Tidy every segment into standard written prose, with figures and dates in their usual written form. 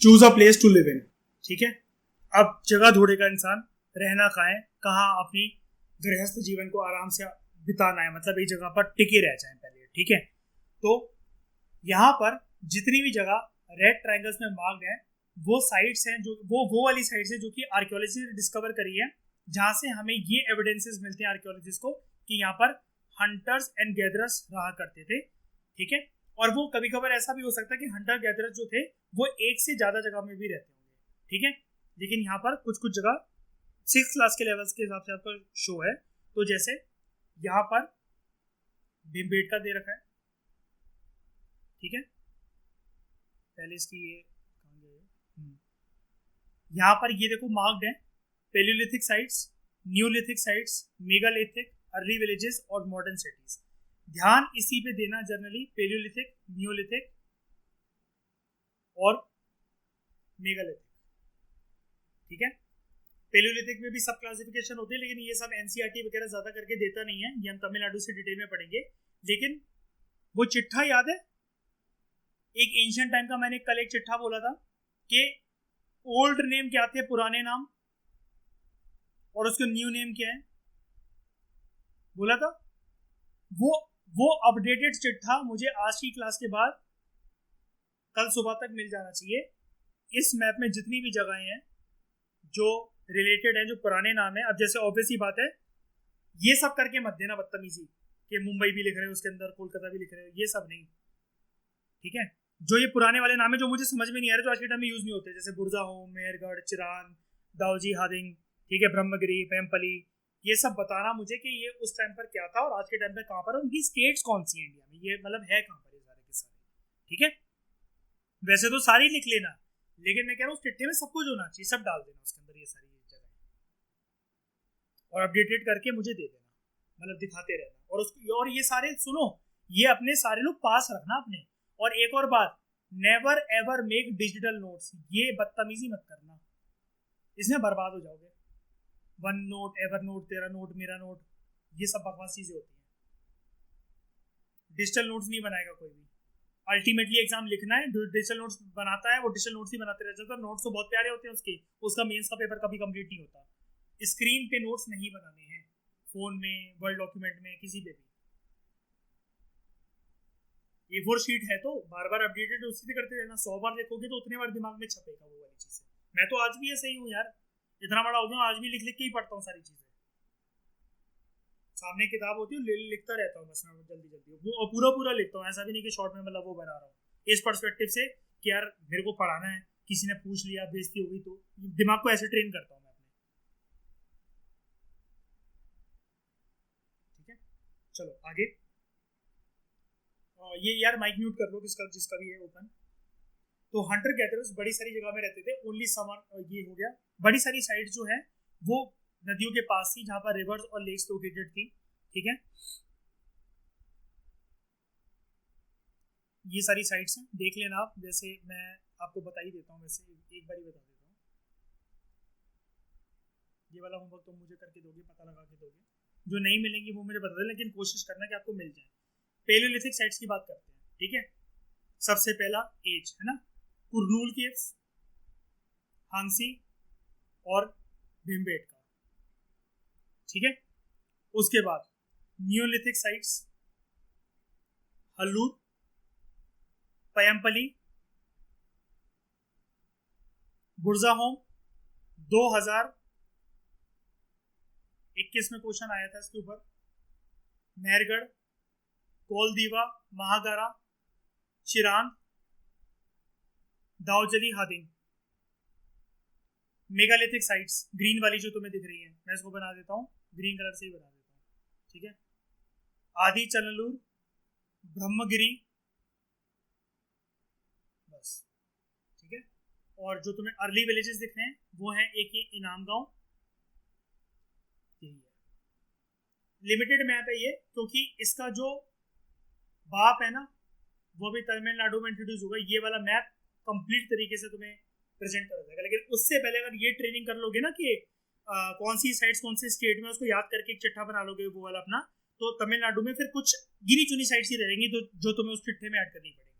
Choose a place to live in. ठीक है, अब जगह ढूंढेगा इंसान, रहना कहाँ है, कहाँ अपनी गृहस्थ जीवन को आराम से बिताना है, मतलब एक जगह पर टिके रह जाए पहले। ठीक है, तो यहाँ पर जितनी भी जगह रेड ट्रायंगल्स में मार्क्ड है वो साइट्स हैं, जो वो वाली साइट्स हैं जो कि आर्कियोलॉजी ने डिस्कवर करी है, जहाँ से हमें ये एविडेंसेस मिलते हैं आर्कियोलॉजिस्ट को कि यहाँ पर हंटर्स एंड गैदरर्स रहा करते थे। ठीक है, और वो कभी कभार ऐसा भी हो सकता है कि हंटर गैदरर्स जो थे वो एक से ज़्यादा जगह में भी रहते होंगे। ठीक है, लेकिन यहाँ पर कुछ कुछ जगह 6th क्लास के लेवल्स के हिसाब से आपका शो है। तो जैसे यहाँ पर भीमबेटका दे रखा है। ठीक है, पहले इसकी ये यहाँ पर ये देखो मार्क्ड है paleolithic sites, neolithic sites, megalithic, early villages और मॉडर्न सिटीज। ध्यान इसी पे देना जनरली, पेलियोलिथिक, न्यूलिथिक और मेगालिथिक। ठीक है, पेलियोलिथिक में भी सब क्लासिफिकेशन होती है, लेकिन ये सब एनसीईआरटी वगैरह ज्यादा करके देता नहीं है, ये हम तमिलनाडु से डिटेल में पढ़ेंगे। लेकिन वो चिट्ठा याद है, एक एंशिएंट टाइम का मैंने कल एक चिट्ठा बोला था कि ओल्ड नेम क्या थे, पुराने नाम, और उसका न्यू नेम क्या है बोला था। वो अपडेटेड चिट्ठा मुझे आज की क्लास के बाद कल सुबह तक मिल जाना चाहिए। इस मैप में जितनी भी जगहें हैं जो रिलेटेड है, जो पुराने नाम है, अब जैसे ऑब्वियस ही बात है ये सब करके मत देना बदतमीजी कि मुंबई भी लिख रहे हो उसके अंदर, कोलकाता भी लिख रहे हो, ये सब नहीं। ठीक है, जो ये पुराने वाले नाम है जो मुझे समझ में नहीं आ रहे, जो आज के टाइम में यूज नहीं होते, जैसे बुरजा होम, मेहरगढ़, चिरान, दाऊजी, हादिंग, ठीक है, ब्रह्मगिरी, पैमपली, ये सब बताना मुझे कि ये उस टाइम पर क्या था और आज के टाइम पे कहाँ पर, उनकी स्टेट्स कौन सी हैं इंडिया में, ये मतलब है कहाँ पर ये सारे के सारे। ठीक है, वैसे तो सारी लिख लेना, लेकिन मैं कह रहा हूँ उस चिट्ठे में सब कुछ होना चाहिए, सब डाल देना उसके अंदर, ये सारी जगह, और अपडेटेड करके मुझे दे देना, मतलब दिखाते रहना। और ये सारे सुनो, ये अपने सारे लोग पास रखना अपने। और एक और बात, never ever make digital notes, ये बदतमीजी मत करना, इसमें बर्बाद हो जाओगे। वन नोट, एवर नोट, तेरा नोट, मेरा नोट, ये सब बकवास चीजें होती हैं। डिजिटल नोट्स नहीं बनाएगा कोई भी। अल्टीमेटली एग्जाम लिखना है, डिजिटल नोट्स बनाता है वो डिजिटल नोट्स ही बनाते रह जाता है। नोट्स तो बहुत प्यारे होते हैं उसके, उसका मेंस का पेपर कभी कंप्लीट नहीं होता। स्क्रीन पे नोट्स नहीं बनाने हैं, फोन में, वर्ड डॉक्यूमेंट में, किसी पे भी। A4 शीट है तो बार बार अपडेटेड उसी से करते रहना, 100 बार देखोगे तो उतने बार दिमाग में छपेगा वो वाली चीजें। मैं तो आज भी ऐसे ही हूँ यार, इतना बड़ा हो गया आज भी लिख लिख के ही पढ़ता हूँ सारी चीजें। सामने किताब होती है, लिखता रहता हूँ बस मैं जल्दी जल्दी, वो पूरा पूरा लिखता हूँ, ऐसा भी नहीं कि शॉर्ट में मतलब वो बना रहा हूँ। इस पर्सपेक्टिव से कि यार मेरे को पढ़ाना है, किसी ने पूछ लिया, बेइज्जती होगी, तो दिमाग को ऐसे ट्रेन करता हूँ मैं अपने। ठीक है, चलो आगे। ये यार माइक म्यूट कर लो जिसका भी है ओपन। तो हंटर गैदरर्स बड़ी सारी जगह में रहते थे, ओनली समर ये हो गया। बड़ी सारी साइट जो है वो नदियों के पास थी, जहाँ पर रिवर्स और लेक्स लोकेटेड थी। ठीक है, ये सारी साइट्स हैं, देख लेना आप। जैसे मैं आपको बता ही देता हूँ, वैसे एक बार ही बता देता हूँ। ये वाला होमवर्क तुम मुझे करके दोगे, पता लगा के दोगे, जो नहीं मिलेंगी वो मुझे बता दो, लेकिन कोशिश करना कि आपको मिल जाए। पेलियोलिथिक साइट्स की बात करते हैं। ठीक है, सबसे पहला एज है ना, कुरनूल केव्स, हांसी और भीमबेटका। ठीक है, उसके बाद न्यूलिथिक साइट्स, हल्लूर, पयमपली, बुरजाहोम। 2021 में क्वेश्चन आया था इसके ऊपर। मेहरगढ़, कोलदीवा, महागारा, चिरान, दाऊजली, हादिंग। मेगालिथिक साइट्स ग्रीन वाली जो तुम्हें दिख रही है, मैं इसको बना देता हूँ, ग्रीन कलर से ही बना देता हूँ। ठीक है, आदि चनलूर, ब्रह्मगिरी, बस। ठीक है, और जो तुम्हें अर्ली विलेजेस दिख रहे हैं वो हैं एक ही इनाम गांव, यही है। लिमिटेड मैप है ये, क्योंकि इसका जो बाप है ना वो भी तमिलनाडु में इंट्रोड्यूस होगा। ये वाला मैप कंप्लीट तरीके से तुम्हें प्रेजेंट कर जाएगा, लेकिन उससे पहले अगर ये ट्रेनिंग कर लोगे ना कि कौन सी साइट्स कौन से स्टेट में, उसको याद करके एक चिट्ठा बना लोगे वो वाला अपना, तो तमिलनाडु में फिर कुछ गिनी चुनी साइट्स ही रहेंगी जो तुम्हें उस चिट्ठे में ऐड करनी पड़ेगी,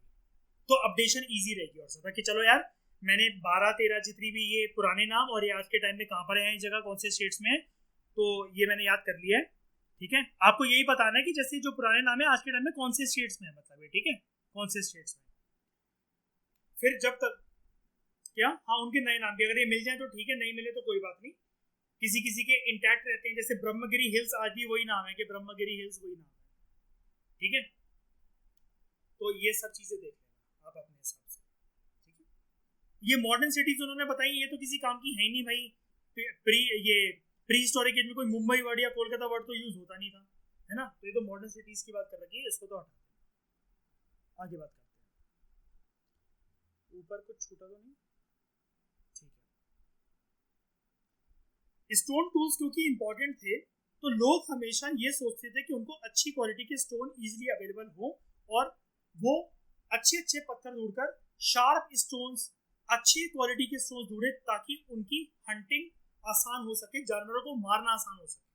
तो अपडेशन ईजी रहेगी और सब कि चलो यार मैंने 12-13 जितनी भी ये पुराने नाम और ये आज के टाइम में कहाँ पर है, जगह कौन से स्टेट्स में है, तो ये मैंने याद कर लिया है। ठीक है, आपको यही बताना है कि जैसे जो पुराने नाम है आज के टाइम में कौन से स्टेट्स में है, मतलब ये, ठीक है, कौन से स्टेट्स में। फिर जब तक क्या, हाँ, उनके नए नाम भी अगर ये मिल जाए तो ठीक है, नहीं मिले तो कोई बात नहीं, किसी किसी के इंटैक्ट रहते हैं। जैसे ब्रह्मगिरी हिल्स आज भी वही नाम है कि ब्रह्मगिरी हिल्स वही नाम है। ठीक है, तो ये सब चीजें देख लेना आप अपने हिसाब से। ठीक है, ये मॉडर्न सिटीज उन्होंने बताई, ये तो किसी काम की है ही नहीं भाई। ये प्री हिस्टोरिक एज में कोई मुंबई वर्ड या कोलकाता वर्ड तो यूज होता नहीं था, है ना, तो ये तो मॉडर्न सिटीज की बात कर रखी है, इसको तो हटा दें। आगे बात करते हैं, ऊपर कुछ छूटा तो नहीं। ठीक है, स्टोन टूल्स क्योंकि इंपॉर्टेंट थे तो लोग हमेशा ये सोचते थे कि उनको अच्छी क्वालिटी के स्टोन इजीली अवेलेबल हो और वो अच्छे अच्छे पत्थर ढूंढकर शार्प स्टोन्स, अच्छी क्वालिटी के स्टोन्स ढूंढे ताकि उनकी हंटिंग आसान हो सके, जानवरों को मारना आसान हो सके।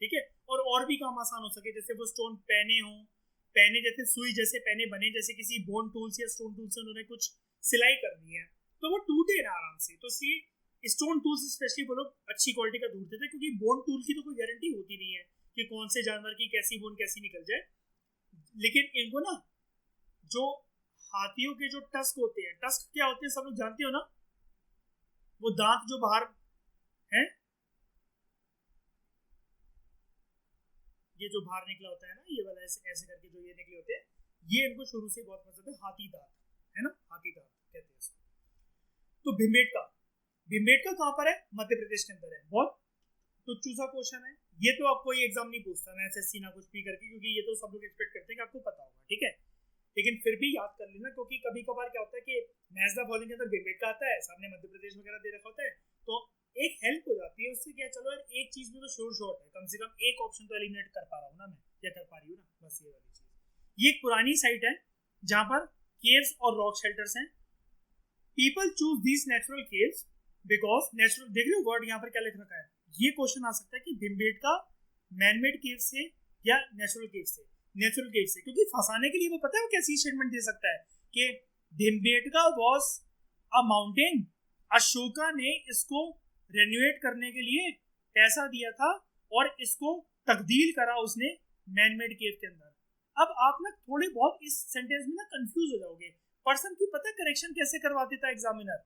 ठीक है, और भी काम आसान हो सके, जैसे वो स्टोन पहने हों, पहने जैसे सुई जैसे पहने बने, जैसे किसी बोन टूल्स या स्टोन टूल से उन्होंने कुछ सिलाई करनी है तो वो टूटे ना आराम से। तो इसलिए स्टोन टूल्स स्पेशली वो लोग अच्छी क्वालिटी का ढूंढते थे, क्योंकि बोन टूल की तो कोई गारंटी होती नहीं है कि कौन से जानवर की कैसी बोन कैसी निकल जाए। लेकिन इनको ना, जो हाथियों के जो टस्क होते हैं, टस्क क्या होते हैं सब लोग जानते हो ना, वो दांत जो बाहर है, ये जो बाहर निकला होता है ना, ये वाला ऐसे ऐसे करके जो ये निकले होते हैं, ये इनको शुरू से बहुत पसंद है, हाथी दांत, है ना, हाथी दांत कहते हैं इसको। तो भिम्बेटका कहाँ पर है, मध्य प्रदेश के अंदर है। बहुत तुच्छ सा क्वेश्चन है ये, तो आपको ये एग्जाम नहीं पूछता ना एसएससी ना कुछ भी करके, क्योंकि ये तो सब लोग एक्सपेक्ट करते हैं कि आपको पता होगा। ठीक है, लेकिन फिर भी याद कर लेना, क्योंकि कभी कभार क्या होता है कि मैच द फॉलोइंग के अंदर भिम्बेटका आता है, सामने मध्य प्रदेश वगैरह दे रखा होता है, तो एक हेल्प हो जाती है उससे, क्या चलो यार एक चीज में तो श्योर शॉट है, कम से कम एक ऑप्शन तो एलिमिनेट कर पा रहा हूँ ना मैं, या कर पा रही हूँ ना, बस ये वाली चीज। ये एक पुरानी साइट है जहाँ पर केव्स और रॉक शेल्टर्स हैं। People choose these natural caves because natural, देख रहे हो वर्ड यहाँ पर क्या लिख रखा है, ये क्वेश्चन आ सकता है कि भिम्बेटका मैनमेड केव से या नेचुरल केव से। नेचुरल केव से क्योंकि फंसाने के लिए वो पता है वो कैसी स्टेटमेंट दे सकता है कि Bhimbetka was a mountain, Ashoka ने इसको रेन्यूएट करने के लिए पैसा दिया था और इसको तब्दील करा उसने मैनमेड केव के अंदर। अब आप ना थोड़े बहुत इस सेंटेंस में ना कंफ्यूज हो जाओगे। पर्सन की पता करेक्शन कैसे करवा देता है एग्जामिनर,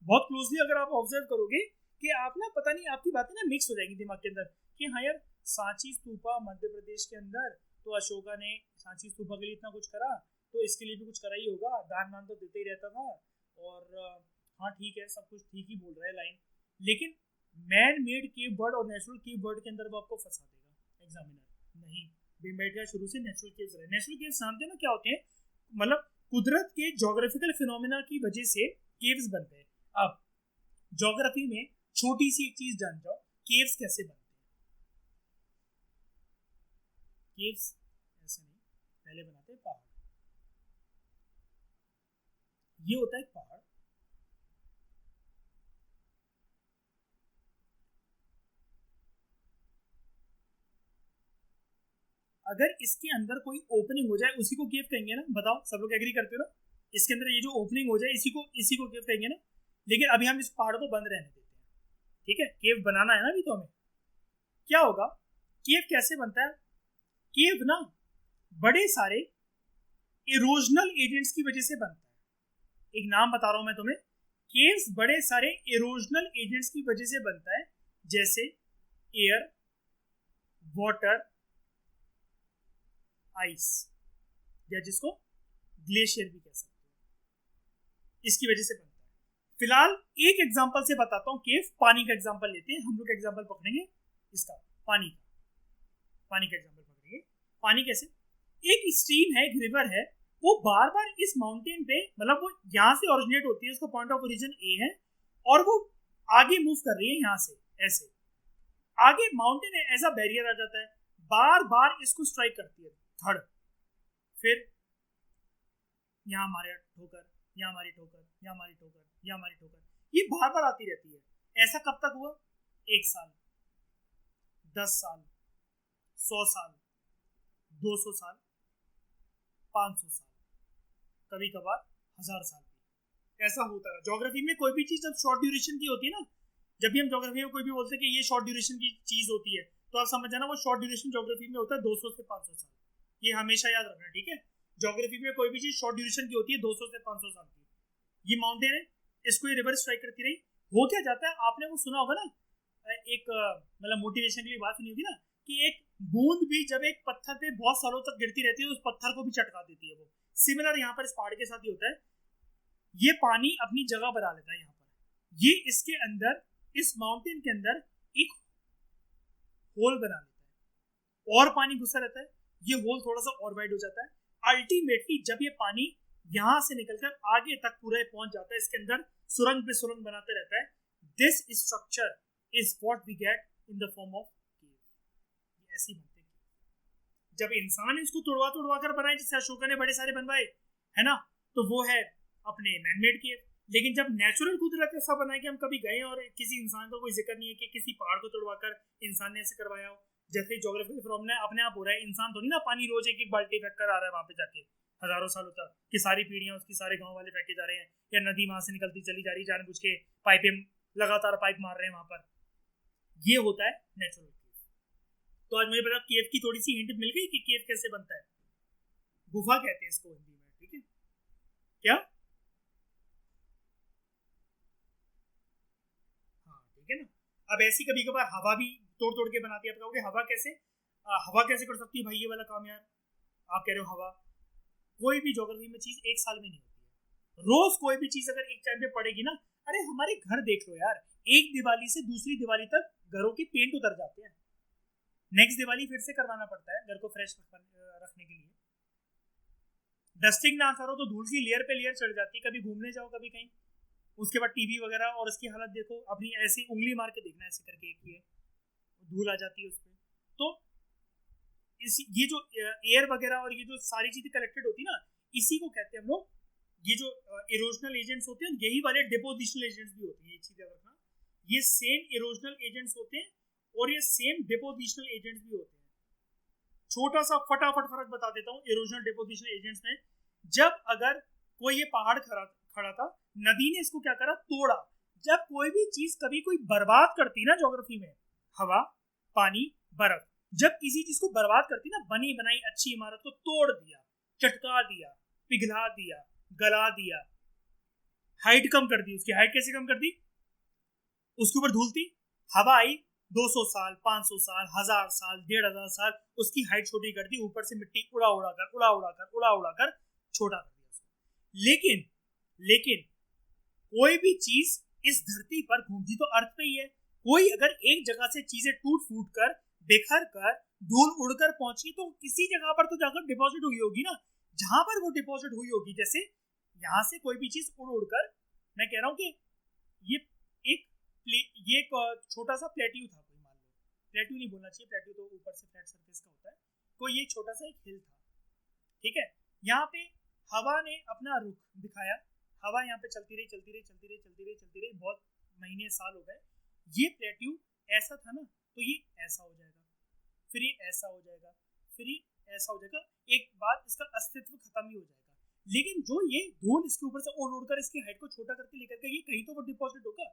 बहुत क्लोजली अगर आप ऑब्जर्व करोगे कि आप ना पता नहीं आपकी बातें ना मिक्स हो जाएंगी दिमाग के अंदर कि हाँ यार सांची स्तूपा मध्य प्रदेश के अंदर, तो अशोका ने सांची स्तूपा के लिए इतना कुछ करा तो इसके लिए भी कुछ करा ही होगा, दान वान तो देते ही रहता था, और हाँ ठीक है सब कुछ ठीक ही बोल रहा है लाइन, लेकिन मैन मेड केव बर्ड और नेचुरल केव बर्ड के अंदर वो आपको फंसा देगा एग्जामिनर। नहीं, भिम्बेटका शुरू से नेचुरल केव्स रहे। नेचुरल केव्स जानते हैं ना क्या होते हैं, मतलब कुदरत के ज्योग्राफिकल फिनोमिना की वजह से केव्स बनते हैं। अब ज्योग्राफी में छोटी सी एक चीज जान जाओ, केव्स कैसे बनते हैं। केव्स ऐसे नहीं, पहले बनाते हैं पहाड़, ये होता है एक पहाड़, अगर इसके अंदर कोई ओपनिंग हो जाए उसी को केव कहेंगे ना, बताओ सब लोग एग्री करते हो ना, इसके अंदर ये जो ओपनिंग हो जाए इसी को केव कहेंगे ना। लेकिन अभी हम इस पहाड़ को बंद रहने देते हैं, ठीक है, केव बनाना है ना अभी तो हमें। क्या होगा, केव कैसे बनता है, केव ना बड़े सारे इरोजनल एजेंट्स की वजह से बनता है। एक नाम बता रहा हूं मैं तुम्हें, केव्स बड़े सारे इरोजनल एजेंट्स की वजह से बनता है, जैसे एयर, वाटर, आइस, या जिसको ग्लेशियर भी कह सकते हो, इसकी वजह से बनता है। फिलहाल एक एग्जांपल से बताता हूं केव, पानी का एग्जांपल लेते हैं हम लोग, एग्जांपल पकड़ेंगे इसका, पानी का एग्जांपल पकड़ेंगे। पानी कैसे, एक स्ट्रीम है, एक रिवर है, वो बार बार इस माउंटेन पे, मतलब वो यहाँ से ओरिजिनेट होती है, उसका पॉइंट ऑफ ओरिजिन ए है, और वो आगे मूव कर रही है यहाँ से ऐसे, आगे माउंटेन ऐसा बैरियर आ जाता है, बार बार इसको स्ट्राइक करती है धड़, फिर यहाँ हमारे ठोकर, यहाँ हमारी ठोकर, यहाँ हमारी ठोकर, यहाँ हमारी ठोकर, ये बार बार आती रहती है। ऐसा कब तक हुआ, 1 साल, 10 साल, 100 साल, 200 साल, 500 साल, कभी कभार 1000 साल भी। ऐसा होता है ज्योग्राफी में। कोई भी चीज जब शॉर्ट ड्यूरेशन की होती है ना, जब भी हम ज्योग्राफी में कोई भी बोलते हैं कि ये शॉर्ट ड्यूरेशन की चीज होती है, तो आप समझ जाना वो शॉर्ट ड्यूरेशन ज्योग्राफी में होता है 200 से 500 साल। ये हमेशा याद रखना, ठीक है। ज्योग्राफी में कोई भी चीज शॉर्ट ड्यूरेशन की होती है 200 से 500 साल की। ये माउंटेन है, इसको ये रिवर स्ट्राइक करती रही, हो क्या जाता है, आपने वो सुना होगा ना, एक मतलब मोटिवेशन के लिए बात सुनी होगी ना, कि एक बूंद भी जब एक पत्थर पे बहुत सालों तक गिरती रहती है तो उस पत्थर को भी चटका देती है। वो सिमिलर यहाँ पर इस पहाड़ के साथ ही होता है। ये पानी अपनी जगह बना लेता है यहाँ पर, ये इसके अंदर, इस माउंटेन के अंदर एक होल बना लेता है और पानी घुसा रहता है। ये होल थोड़ा सा और वाइड हो जाता है। अल्टीमेटली जब ये पानी यहां से निकलकर आगे तक पूरा पहुंच जाता है, इसके अंदर सुरंग पे सुरंग बनाते रहता है। This structure is what we get in the form of cave. ऐसी बनते हैं। जब इंसान इसको तुड़वा तुड़वा कर बनाए, जैसे अशोका ने बड़े सारे बनवाए है ना, तो वो है अपने मैनमेड केव। लेकिन जब नेचुरल कुदरत ऐसा बनाए कि हम कभी गए और किसी इंसान का कोई जिक्र नहीं है कि किसी पहाड़ को तुड़वाकर इंसान ने ऐसे करवाया हो। जैसे ज्योग्राफिकल फिनोमेना अपने आप हो रहा है, इंसान थोड़ी ना पानी रोज एक एक बाल्टी फेंक कर आ रहा है वहां पे जाके हजारों सालों तक, कि सारी पीढ़ियां उसकी सारे गांव वाले फेंके जा रहे हैं, या नदी वहां से निकलती चली जा रही है जानबूझ के, पाइपें लगातार पाइप मार रहे हैं वहां पर। ये होता है नेचुरल केव। तो आज मुझे पता केव की थोड़ी सी हिंट मिल गई कि केव कैसे बनता है। गुफा कहते हैं इसको हिंदी में, ठीक है क्या? हाँ ठीक है ना। अब ऐसी कभी कभार हवा भी तोड़ तोड़ के बनाती है। आप कहोगे हवा कैसे, हवा कैसे कर सकती है भाई ये वाला काम यार? आप कह रहे हो हवा, कोई भी ज्योग्राफी में चीज एक साल में नहीं होती है। रोज कोई भी चीज अगर एक टाइम पे पड़ेगी ना, अरे हमारे घर देख लो यार, एक दिवाली से दूसरी दिवाली तक घरों के पेंट उतर जाते हैं, नेक्स्ट दिवाली फिर से करवाना पड़ता है घर को फ्रेश रखने के लिए। डस्टिंग ना करो तो धूल की लेयर पे लेयर चढ़ जाती है। कभी घूमने जाओ कभी कहीं, उसके बाद टीवी वगैरह और उसकी हालत देखो, अपनी ऐसी उंगली मार के देखना, ऐसे करके एक ही है, धूल आ जाती है उस पर। तो ये जो एयर वगैरह और ये जो सारी चीजें कलेक्टेड होती है ना, इसी को कहते हैं हम लोग, ये जो इरोजनल एजेंट्स होते हैं, यही वाले डिपोजिशनल एजेंट्स भी होते हैं। ये चीज याद रखना, ये सेम इरोजनल एजेंट्स होते हैं और ये सेम डिपोजिशनल एजेंट्स भी होते हैं। छोटा सा फटाफट फर्क बता देता हूँ इरोजनल डिपोजिशनल एजेंट्स में। जब अगर कोई ये पहाड़ खड़ा था, नदी ने इसको क्या करा, तोड़ा। जब कोई भी चीज कभी कोई बर्बाद करती ना ज्योग्राफी में, हवा, पानी, बर्फ, जब किसी चीज को बर्बाद करती ना, बनी बनाई अच्छी इमारत को तोड़ दिया, चटका दिया, पिघला दिया, गला दिया, हाइट कम कर दी। उसकी हाइट कैसे कम कर दी? उसके ऊपर धूल थी, हवा आई, 200 साल, 500 साल, 1000 साल, 1500 साल, उसकी हाइट छोटी कर दी, ऊपर से मिट्टी उड़ा उड़ा कर छोटा कर दिया। लेकिन कोई भी चीज इस धरती पर घूमती तो अर्थ पे ही है। कोई अगर एक जगह से चीजें टूट फूट कर, बिखर कर, धूल उड़कर पहुंची तो किसी जगह पर तो जाकर डिपॉजिट हुई होगी ना। जहां पर वो डिपॉजिट हुई होगी, जैसे यहां से कोई भी चीज उड़ उड़कर, मैं कह रहा हूं कि ये एक छोटा सा प्लेट्यू था, कोई मान लो, प्लेट्यू नहीं बोलना चाहिए, प्लेट्यू तो ऊपर से फ्लैट सरफेस का होता है। कोई ये छोटा सा एक हिल था, ठीक है। यहाँ पे हवा ने अपना रुख दिखाया, हवा यहाँ पे चलती रही, बहुत महीने साल हो गए। ये प्लेट्यू ऐसा था ना, तो ये ऐसा हो जाएगा, फिर ये ऐसा हो जाएगा, फिर ये ऐसा हो जाएगा, एक बार इसका अस्तित्व खत्म ही हो जाएगा। लेकिन जो ये धूल इसके ऊपर से उड़ उड़कर इसकी हाइट को छोटा करके लेकर के, ये कहीं तो वो डिपॉजिट होगा।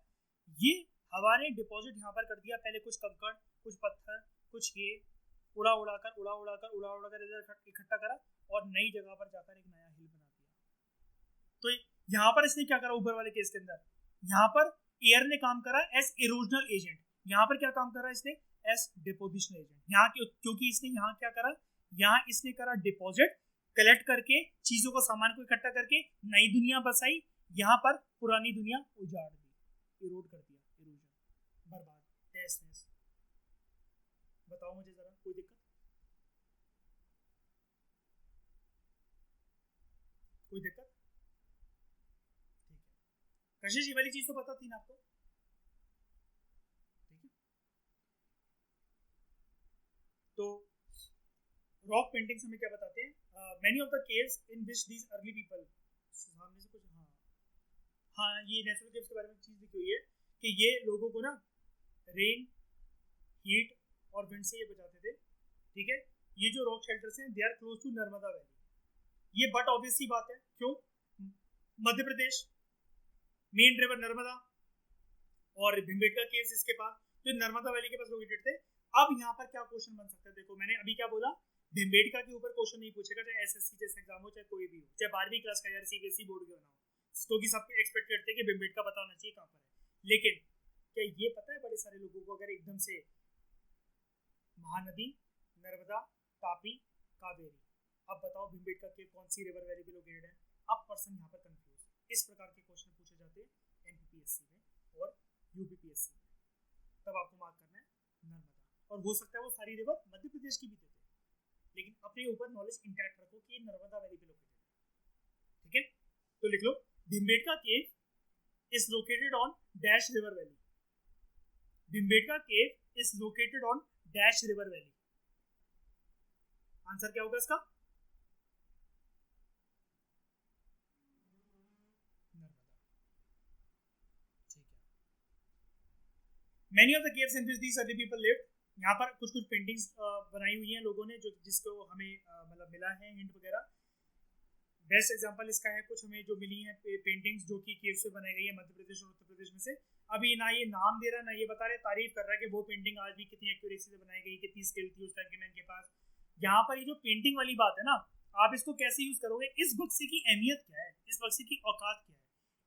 ये हवा ने डिपॉजिट यहाँ पर कर दिया, पहले कुछ कंकड़, कुछ पत्थर, कुछ ये उड़ा उड़ाकर इधर इकट्ठा करा और नई जगह पर जाकर एक नया हिल बना दिया। तो यहाँ पर इसने क्या करा, ऊपर वाले केस के अंदर, यहाँ पर एयर ने काम करा एज इरोजनल एजेंट, यहाँ पर क्या काम करा इसने, एज डिपोजिशनल एजेंट। यहाँ क्योंकि इसने यहाँ क्या करा, यहाँ इसने करा डिपॉजिट, कलेक्ट करके चीजों को, सामान को इकट्ठा करके नई दुनिया बसाई, यहाँ पर पुरानी दुनिया उजाड़ दी, इरोड कर दिया, इरोजन, बर्बाद, तहस-नहस। बताओ मुझे जरा, कोई दिक्कत? कोई दिक्कत? ठीक है, कशिश ये वाली चीज तो पता थी ना आपको, ठीक है। तो रॉक पेंटिंग्स हमें क्या बताते हैं, many of the caves in which these early people, सामने से कुछ, हाँ ये नेचुरल केव्स के बारे में चीज लिखी हुई है कि ये लोगों को ना रेन, हीट और विंड से ये बचाते थे, ठीक है। ये जो रॉक शेल्टर्स हैं, they are close to Narmada valley. ये बट ऑब्वियस सी बात है, क्यों? मध्य प्रदेश, मेन रिवर नर्मदा और भीमबेटका केव्स इसके पास, जो नर्मदा वैली के पास लोकेटेड थे। अब यहाँ पर क्या क्वेश्चन बन सकता है, देखो मैंने अभी क्या बोला, भीमबेटका के ऊपर क्वेश्चन नहीं पूछेगा, चाहे एसएससी जैसे एग्जाम हो, चाहे कोई भी हो, चाहे 12वीं क्लास का यार सीबीएसई बोर्ड के बनाओ, क्योंकि सब एक्सपेक्ट करते हैं कि भीमबेटका पता होना चाहिए कहाँ पर है। लेकिन क्या ये पता है बड़े सारे लोगों को, अगर एकदम से महानदी, नर्मदा, तापी, कावेरी, अब बताओ भीमबेटका के कौन सी रिवर वैली पे लोकेटेड है? अब पर्सन यहाँ पर कंफ्यूज। इस प्रकार के क्वेश्चन पूछे जाते हैं एमपीपीएससी में और यूपीपीएससी में, तब आपको मार्क करना है नर्मदा। और हो सकता है वो सारी रिवर मध्य प्रदेश की भी देते, लेकिन अपने ऊपर नॉलेज इंटैक्ट रखो कि ये नर्मदा वैली पे लोकेटेड है। ठीक है, तो लिख लो Bhimbetka cave is located on dash river valley. Bhimbetka cave is located on dash river valley. Answer क्या होगा इसका? नर्मदा। ठीक है। Many of the caves in which these early people lived, यहाँ पर कुछ कुछ पेंटिंग्स बनाई हुई हैं लोगों ने, जो जिसको हमें मतलब मिला है हिंट वगैरह। बेस्ट एग्जांपल इसका है, कुछ हमें जो मिली हैं पेंटिंग्स जो कि केव से बनाई गई है मध्य प्रदेश और उत्तर प्रदेश में से। अभी ना ये नाम दे रहा है ना ये बता रहे, तारीफ कर रहा है कि वो पेंटिंग आज भी कितनी एक्यूरेसी से बनाई गई, कितनी स्किल थी उस टाइम के मैन के पास। यहाँ पर ये जो पेंटिंग वाली बात है ना, आप इसको कैसे यूज करोगे? इस बक्से की अहमियत क्या है, इस बक्से की औकात क्या है?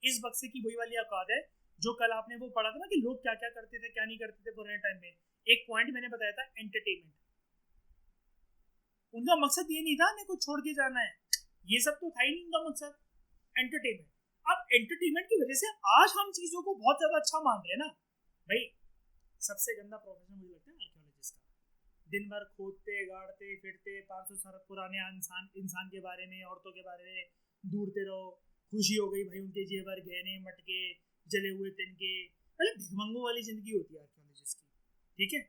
इस बक्से की वही वाली औकात है जो कल आपने वो पढ़ा था ना कि लोग क्या क्या करते थे क्या नहीं करते थे पुराने टाइम में। एक पॉइंट मैंने बताया था, एंटरटेनमेंट। उनका मकसद ये नहीं था हमें कुछ छोड़ के जाना है, ये सब तो था ही नहीं उनका मकसद, एंटरटेनमेंट। अब एंटरटेनमेंट की वजह से आज हम चीजों को बहुत ज्यादा अच्छा मान रहे हैं ना भाई। सबसे गंदा प्रोफेशन मुझे लगता है आर्कियोलॉजिस्ट का। दिन भर खोदते गाड़ते फिरते 500 साल पुराने इंसान के बारे में, औरतों के बारे में ढूंढते रहो। खुशी हो गई भाई उनके जेवर गहने मटके जले हुए तिनके, मतलब भिखमंगों वाली जिंदगी होती है आर्कियोलॉजिस्ट की। ठीक है,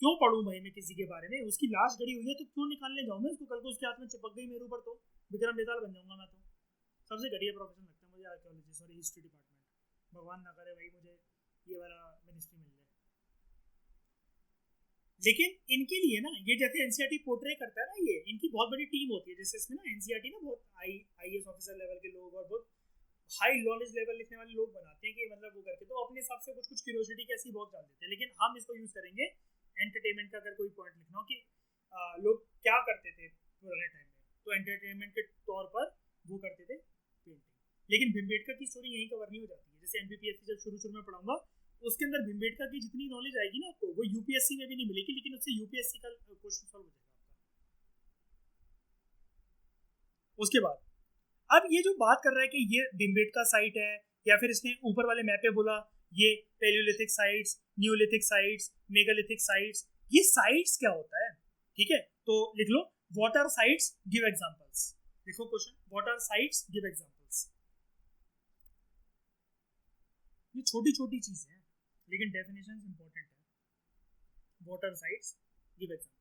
क्यों पढ़ूं भाई मैं किसी के बारे में? उसकी लाश गड़ी हुई है तो क्यों निकालने जाऊं मैं उसको? कल को उसके हाथ में चिपक गई मेरे ऊपर तो विक्रम बेताल बन जाऊंगा मैं तो। सबसे घटिया प्रोफेशन लगता है मुझे आर्कियोलॉजिस्ट और हिस्ट्री डिपार्टमेंट। भगवान ना करे भाई मुझे ये वाला मिनिस्ट्री मिल जाए। लेकिन इनके लिए ना, ये जैसे एनसीईआरटी पोर्ट्रे करता है ना, ये इनकी बहुत बड़ी टीम होती है। जैसे इसमें ना एनसीईआरटी ना बहुत आईएएस ऑफिसर लेवल के लोग और बहुत हाई नॉलेज लेवल लिखने वाले लोग बनाते हैं कि मतलब वो करके तो अपने हिसाब से कुछ कुछ क्यूरियोसिटी कैसी बहुत डाल देते हैं। लेकिन हम इसको यूज करेंगे एंटरटेनमेंट का। अगर कोई पॉइंट लिखना हो कि लोग क्या करते थे पुराने टाइम में, तो एंटरटेनमेंट के तौर पर वो करते थे पेंटिंग। लेकिन भीमबेटका की स्टोरी यहीं कवर नहीं हो जाती है। जैसे एमपीपीएससी जब शुरू में पढ़ाऊंगा उसके अंदर भीमबेटका की जितनी नॉलेज आएगी ना आपको, वो यूपीएससी में भी नहीं मिलेगी, लेकिन उससे यूपीएससी का क्वेश्चन सॉल्व हो जाएगा आपका। उसके बाद अब ये जो बात कर रहा है कि ये भीमबेटका साइट है, या फिर इसने ऊपर वाले मैप पे बोला ये palaeolithic sites, neolithic sites, megalithic sites, ये साइट्स क्या होता है? ठीक है, तो लिख लो what are sites, give examples. लिखो question, what are sites, give examples. ये छोटी छोटी चीजें हैं लेकिन डेफिनेशन इंपॉर्टेंट है। What are sites, give examples.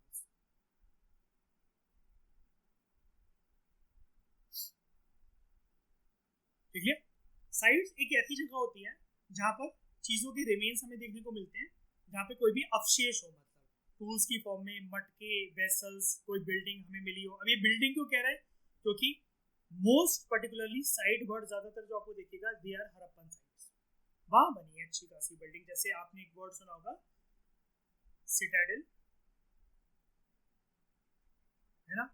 ठीक है, साइट्स एक ऐसी जगह होती है जहां पर चीजों के रिमेन्स हमें देखने को मिलते हैं, जहां पे कोई भी अवशेष हो, मतलब टूल्स की फॉर्म में, मटके, वेसल्स, कोई बिल्डिंग हमें मिली हो। अब ये बिल्डिंग क्यों कह रहा है? क्योंकि मोस्ट पर्टिकुलरली साइट वर्ड ज्यादातर जो आपको देखिएगा दे आर हड़प्पन साइट्स। वहां बनी है अच्छी खासी बिल्डिंग। जैसे आपने एक वर्ड सुना होगा सिटाडेल, है ना,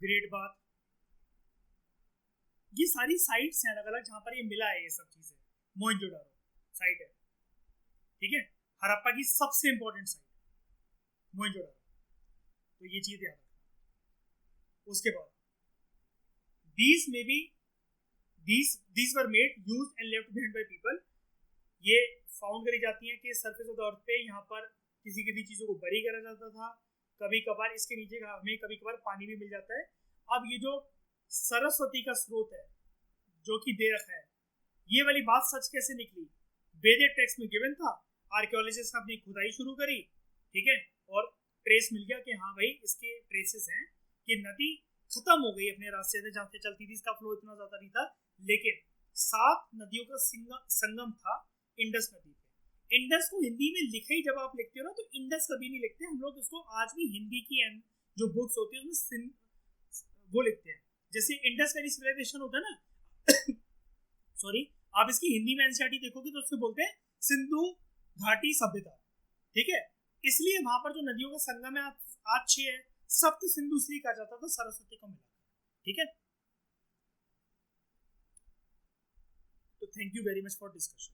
ग्रेट बाथ, ये सारी साइट्स हैं अलग अलग जहां पर ये मिला है। ये सब चीजें मोहनजोदारो साइट है। ठीक है, हड़प्पा की सबसे इंपॉर्टेंट साइट मोहनजोदारो, तो ये चीज याद रखना। उसके बाद these may be these were made, used and left behind by people। ये फाउंड करी जाती हैं कि सरफेस ऑफ द अर्थ पे यहाँ पर किसी किसी चीजों को बरी करा जाता था। कभी कभार इसके नीचे हमें कभी कभार पानी भी मिल जाता है। अब ये जो सरस्वती का स्रोत है जो कि दे रखा है, ये वाली बात सच कैसे निकली? वेदिक टेक्स्ट में गिवन था, आर्कियोलॉजिस्ट ने अपनी खुदाई शुरू करी, ठीक है, और ट्रेस मिल गया कि हाँ भाई इसके ट्रेसेस हैं कि नदी खत्म हो गई अपने रास्ते से जहाँ से चलती थी, इसका फ्लो इतना ज्यादा नहीं था। लेकिन 7 नदियों का संगम था इंडस नदी पे। इंडस को हिंदी में लिखे ही जब आप लिखते हो ना तो इंडस कभी नहीं लिखते हम लोग, इसको आज भी हिंदी की जो बुक्स होती है उसमें वो लिखते हैं। जैसे इंडस वैली सिविलाइजेशन होता है ना सॉरी, आप इसकी हिंदी में एनसीईआरटी देखोगे तो उसमें बोलते हैं सिंधु घाटी सभ्यता, ठीक है। इसलिए वहां पर जो नदियों का संगम है आज 6 है, सप्त सिंधु इसलिए कहा जाता था सरस्वती को मिला, ठीक है। तो thank you very much for discussion.